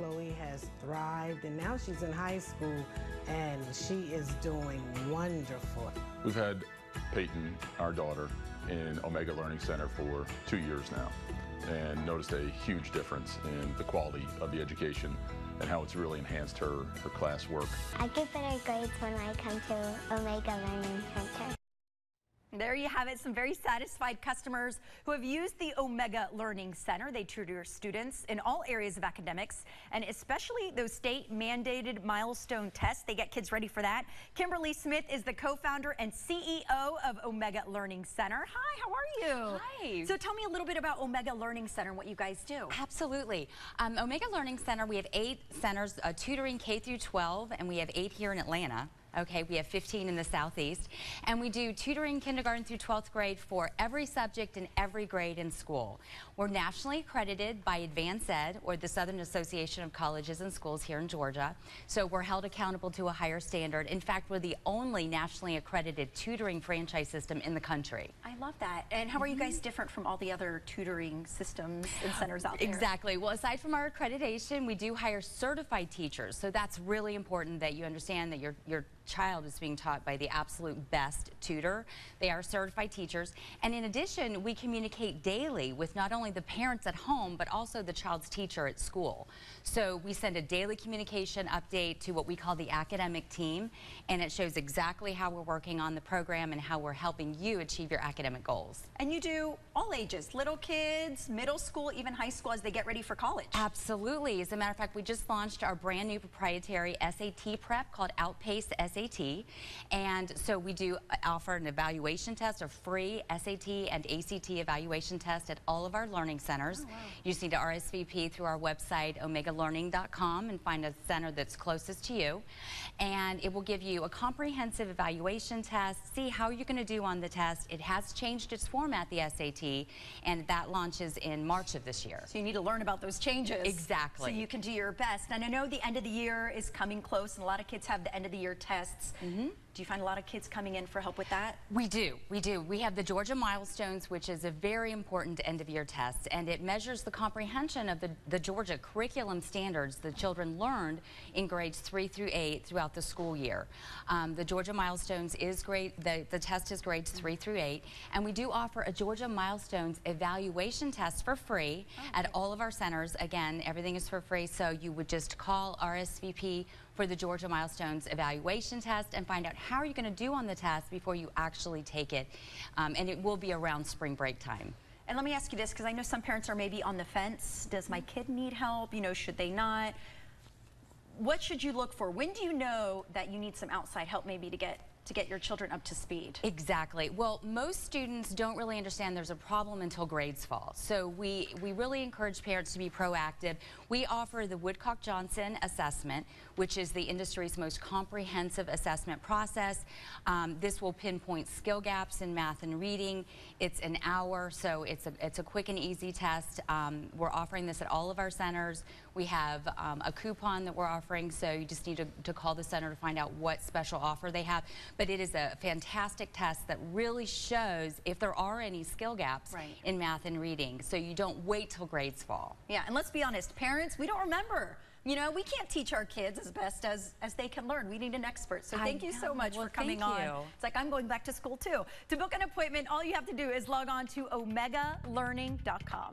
Chloe has thrived, and now she's in high school, and she is doing wonderful. We've had Peyton, our daughter, in Omega Learning Center for 2 years now, and noticed a huge difference in the quality of the education and how it's really enhanced her classwork. I get better grades when I come to Omega Learning Center. There you have it, some very satisfied customers who have used the Omega Learning Center. They tutor students in all areas of academics, and especially those state-mandated milestone tests. They get kids ready for that. Kimberly Smith is the co-founder and CEO of Omega Learning Center. Hi, how are you? Hi. So tell me a little bit about Omega Learning Center and what you guys do. Absolutely. Omega Learning Center, we have 8 centers tutoring K through 12, and we have 8 here in Atlanta. Okay, we have 15 in the Southeast, and we do tutoring kindergarten through 12th grade for every subject and every grade in school. We're nationally accredited by Advance Ed, or the Southern Association of Colleges and Schools here in Georgia, so we're held accountable to a higher standard. In fact, we're the only nationally accredited tutoring franchise system in the country. I love that. And how are you guys different from all the other tutoring systems and centers out there? Exactly. Well, aside from our accreditation, we do hire certified teachers, so that's really important that you understand that your child is being taught by the absolute best tutor. They are certified teachers, and in addition, we communicate daily with not only the parents at home but also the child's teacher at school. So we send a daily communication update to what we call the academic team, and it shows exactly how we're working on the program and how we're helping you achieve your academic goals. And you do all ages, little kids, middle school, even high school as they get ready for college. Absolutely. As a matter of fact, we just launched our brand new proprietary SAT prep called Outpace SAT, and so we do offer an evaluation test, a free SAT and ACT evaluation test at all of our learning centers. Oh, wow. You just need to RSVP through our website omegalearning.com and find a center that's closest to you, and it will give you a comprehensive evaluation test, see how you're going to do on the test. It has changed its format, the SAT, and that launches in March of this year. So you need to learn about those changes. Exactly. So you can do your best. And I know the end of the year is coming close, and a lot of kids have the end of the year tests. Do you find a lot of kids coming in for help with that? We do. We have the Georgia Milestones, which is a very important end-of-year test, and it measures the comprehension of the Georgia curriculum standards the children learned in grades 3 through 8 throughout the school year. The Georgia Milestones is great. The test is grades 3 through 8, and we do offer a Georgia Milestones evaluation test for free at all of our centers. Again, everything is for free, so you would just call RSVP for the Georgia Milestones evaluation test and find out how you're going to do on the test before you actually take it, and it will be around spring break time. And let me ask you this, because I know some parents are maybe on the fence. Does my kid need help? You know, should they not? What should you look for? When do you know that you need some outside help maybe to get your children up to speed? Exactly. Well, most students don't really understand there's a problem until grades fall. So we really encourage parents to be proactive. We offer the Woodcock-Johnson assessment, which is the industry's most comprehensive assessment process. This will pinpoint skill gaps in math and reading. It's an hour, so it's a quick and easy test. We're offering this at all of our centers. We have a coupon that we're offering, so you just need to call the center to find out what special offer they have. But it is a fantastic test that really shows if there are any skill gaps in math and reading, so you don't wait till grades fall. Yeah, and let's be honest, parents, we don't remember. You know, we can't teach our kids as best as they can learn. We need an expert. So thank you so much for coming on. It's like I'm going back to school too. To book an appointment, all you have to do is log on to omegalearning.com.